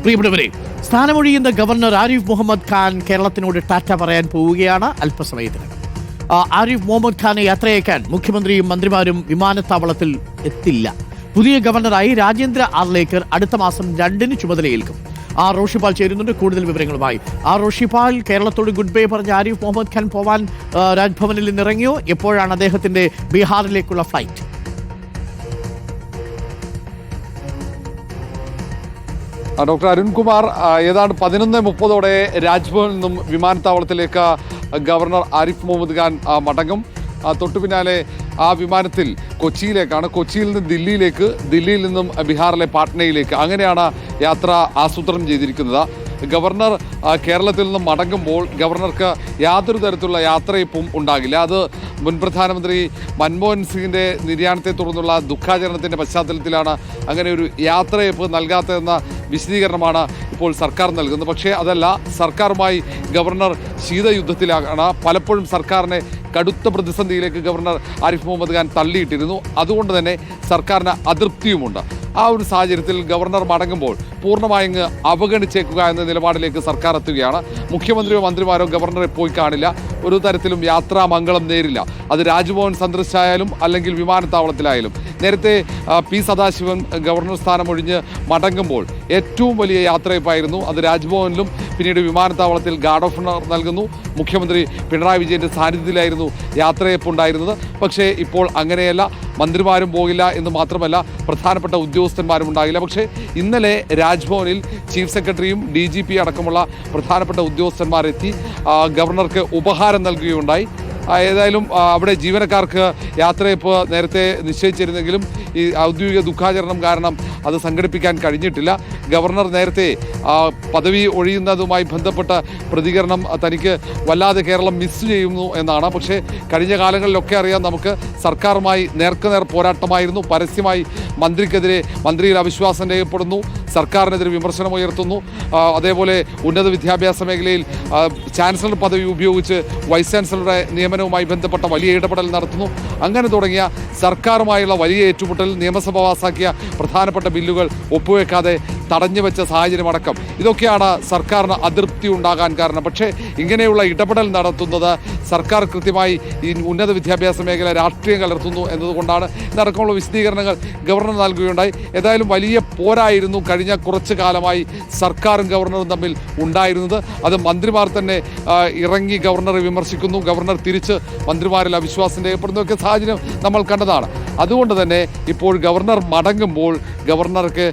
പ്രിയപ്പെട്ടവരെ, സ്ഥാനമൊഴിയുന്ന ഗവർണർ ആരിഫ് മുഹമ്മദ് ഖാൻ കേരളത്തിനോട് ടാറ്റ പറയാൻ പോവുകയാണ് അല്പസമയത്തിന്. ആരിഫ് മുഹമ്മദ് ഖാനെ യാത്രയക്കാൻ മുഖ്യമന്ത്രിയും മന്ത്രിമാരും വിമാനത്താവളത്തിൽ എത്തില്ല. പുതിയ ഗവർണറായി രാജേന്ദ്ര ആർലേക്കർ അടുത്ത മാസം 2-ന് ചുമതലയേൽക്കും. റോഷിപാൽ ചേരുന്നുണ്ട് കൂടുതൽ വിവരങ്ങളുമായി. റോഷിപാൽ, കേരളത്തോട് ഗുഡ് ബൈ പറഞ്ഞ ആരിഫ് മുഹമ്മദ് ഖാൻ പോവാൻ രാജ്ഭവനിൽ നിന്നിറങ്ങിയോ? എപ്പോഴാണ് അദ്ദേഹത്തിന്റെ ബീഹാറിലേക്കുള്ള ഫ്ലൈറ്റ്? ഡോക്ടർ അരുൺകുമാർ, ഏതാണ്ട് 11:30 രാജ്ഭവനിൽ നിന്നും വിമാനത്താവളത്തിലേക്ക് ഗവർണർ ആരിഫ് മുഹമ്മദ് ഖാൻ മടങ്ങും. തൊട്ടു പിന്നാലെ ആ വിമാനത്തിൽ കൊച്ചിയിലേക്കാണ്, കൊച്ചിയിൽ നിന്ന് ദില്ലിയിലേക്ക്, ദില്ലിയിൽ നിന്നും ബീഹാറിലെ പാട്നയിലേക്ക്, അങ്ങനെയാണ് യാത്ര ആസൂത്രണം ചെയ്തിരിക്കുന്നത്. ഗവർണർ കേരളത്തിൽ നിന്നും മടങ്ങുമ്പോൾ ഗവർണർക്ക് യാതൊരു തരത്തിലുള്ള യാത്രയപ്പും ഉണ്ടാകില്ല. അത് മുൻ പ്രധാനമന്ത്രി മൻമോഹൻ സിംഗിൻ്റെ നിര്യാണത്തെ തുടർന്നുള്ള ദുഃഖാചരണത്തിൻ്റെ പശ്ചാത്തലത്തിലാണ് അങ്ങനെ ഒരു യാത്രയപ്പ് നൽകാത്തതെന്ന വിശദീകരണമാണ് ഇപ്പോൾ സർക്കാർ നൽകുന്നത്. പക്ഷേ അതല്ല, സർക്കാരുമായി ഗവർണർ ശീതയുദ്ധത്തിലാണ്. പലപ്പോഴും സർക്കാരിനെ കടുത്ത പ്രതിസന്ധിയിലേക്ക് ഗവർണർ ആരിഫ് മുഹമ്മദ് ഖാൻ തള്ളിയിട്ടിരുന്നു. അതുകൊണ്ട് തന്നെ സർക്കാരിന് അതൃപ്തിയുമുണ്ട്. ആ ഒരു സാഹചര്യത്തിൽ ഗവർണർ മടങ്ങുമ്പോൾ പൂർണ്ണമായും അവഗണിച്ചേക്കുക എന്ന നിലപാടിലേക്ക് സർക്കാർ എത്തുകയാണ്. മുഖ്യമന്ത്രിയോ മന്ത്രിമാരോ ഗവർണറെ പോയി കാണില്ല, ഒരു തരത്തിലും യാത്രാമംഗളം നേരില്ല. അത് രാജ്ഭവൻ സന്ദർശിച്ചായാലും അല്ലെങ്കിൽ വിമാനത്താവളത്തിലായാലും. നേരത്തെ പി സദാശിവൻ ഗവർണർ സ്ഥാനം ഒഴിഞ്ഞ് മടങ്ങുമ്പോൾ ഏറ്റവും വലിയ യാത്രയപ്പായിരുന്നു. അത് രാജ്ഭവനിലും പിന്നീട് വിമാനത്താവളത്തിൽ ഗാർഡ് ഓഫ് ഓണർ നൽകുന്നു. മുഖ്യമന്ത്രി പിണറായി വിജയൻ്റെ സാന്നിധ്യത്തിലായിരുന്നു യാത്രയപ്പ് ഉണ്ടായിരുന്നത്. പക്ഷേ ഇപ്പോൾ അങ്ങനെയല്ല, മന്ത്രിമാരും പോകില്ല എന്ന് മാത്രമല്ല പ്രധാനപ്പെട്ട ഉദ്യോഗസ്ഥന്മാരും ഉണ്ടാകില്ല. പക്ഷേ ഇന്നലെ രാജ്ഭവനിൽ ചീഫ് സെക്രട്ടറിയും DGP അടക്കമുള്ള പ്രധാനപ്പെട്ട ഉദ്യോഗസ്ഥന്മാരെത്തി ഗവർണർക്ക് ഉപഹാരം നൽകുകയുണ്ടായി. ഏതായാലും അവിടെ ജീവനക്കാർക്ക് യാത്രയപ്പ് നേരത്തെ നിശ്ചയിച്ചിരുന്നെങ്കിലും ഈ ഔദ്യോഗിക ദുഃഖാചരണം കാരണം അത് സംഘടിപ്പിക്കാൻ കഴിഞ്ഞിട്ടില്ല. ഗവർണർ നേരത്തെ പദവി ഒഴിയുന്നതുമായി ബന്ധപ്പെട്ട പ്രതികരണം തനിക്ക് വല്ലാതെ കേരളം മിസ് ചെയ്യുന്നു എന്നാണ്. പക്ഷേ കഴിഞ്ഞ കാലങ്ങളിലൊക്കെ അറിയാം, നമുക്ക് സർക്കാരുമായി നേർക്കുനേർ പോരാട്ടമായിരുന്നു. പരസ്യമായി മന്ത്രിയിൽ അവിശ്വാസം രേഖപ്പെടുന്നു, സർക്കാരിനെതിരെ വിമർശനമുയർത്തുന്നു. അതേപോലെ ഉന്നത വിദ്യാഭ്യാസ മേഖലയിൽ ചാൻസലർ പദവി ഉപയോഗിച്ച് വൈസ് ചാൻസലറുടെ നിയമനവുമായി ബന്ധപ്പെട്ട വലിയ ഇടപെടൽ നടത്തുന്നു. അങ്ങനെ തുടങ്ങിയ സർക്കാരുമായുള്ള വലിയ ഏറ്റുമുട്ടൽ, നിയമസഭ പാസാക്കിയ പ്രധാനപ്പെട്ട ബില്ലുകൾ ഒപ്പുവെക്കാതെ തടഞ്ഞുവെച്ച സാഹചര്യമടക്കം, ഇതൊക്കെയാണ് സർക്കാരിന് അതൃപ്തി ഉണ്ടാകാൻ കാരണം. പക്ഷേ ഇങ്ങനെയുള്ള ഇടപെടൽ നടത്തുന്നത് സർക്കാർ കൃത്യമായി ഈ ഉന്നത വിദ്യാഭ്യാസ മേഖല രാഷ്ട്രീയം കലർത്തുന്നു എന്നതുകൊണ്ടാണ്. ഇതടക്കമുള്ള വിശദീകരണങ്ങൾ ഗവർണർ നൽകുകയുണ്ടായി. ഏതായാലും വലിയ പോരായിരുന്നു കഴിഞ്ഞ കുറച്ച് കാലമായി സർക്കാരും ഗവർണറും തമ്മിൽ ഉണ്ടായിരുന്നത്. അത് മന്ത്രിമാർ തന്നെ ഇറങ്ങി ഗവർണറെ വിമർശിക്കുന്നു, ഗവർണർ തിരിച്ച് മന്ത്രിമാരിൽ അവിശ്വാസം രേഖപ്പെടുന്നതൊക്കെ സാഹചര്യം നമ്മൾ കണ്ടതാണ്. അതുകൊണ്ട് തന്നെ ഇപ്പോൾ ഗവർണർ മടങ്ങുമ്പോൾ ഗവർണർക്ക്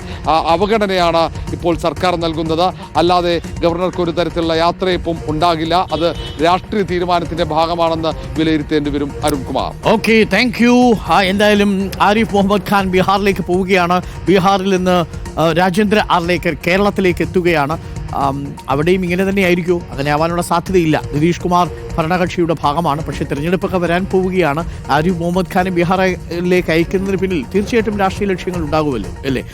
അവഗണനയാണ് ഇപ്പോൾ സർക്കാർ നൽകുന്നത്. അല്ലാതെ ഗവർണർക്ക് ഒരു തരത്തിലുള്ള യാത്രയപ്പും ഉണ്ടാകില്ല. അത് രാഷ്ട്രീയ തീരുമാനത്തിന്റെ ഭാഗമാണെന്ന് വിലയിരുത്തേണ്ടി വരും. അരുൺകുമാർ. Okay, thank you. എന്തായാലും ആരിഫ് മുഹമ്മദ് ഖാൻ ബീഹാറിലേക്ക് പോവുകയാണ്. ബീഹാറിൽ നിന്ന് രാജേന്ദ്ര ആർലേക്കർ കേരളത്തിലേക്ക് എത്തുകയാണ്. അവിടെയും ഇങ്ങനെ തന്നെ ആയിരിക്കുമോ? അങ്ങനെ ആവാനുള്ള സാധ്യതയില്ല. നിതീഷ് കുമാർ ഭരണകക്ഷിയുടെ ഭാഗമാണ്. പക്ഷേ തിരഞ്ഞെടുപ്പൊക്കെ വരാൻ പോവുകയാണ്. ആരിഫ് മുഹമ്മദ് ഖാനെ ബീഹാറിലേക്ക് അയക്കുന്നതിന് പിന്നിൽ തീർച്ചയായിട്ടും രാഷ്ട്രീയ ലക്ഷ്യങ്ങൾ ഉണ്ടാകുമല്ലോ, അല്ലേ?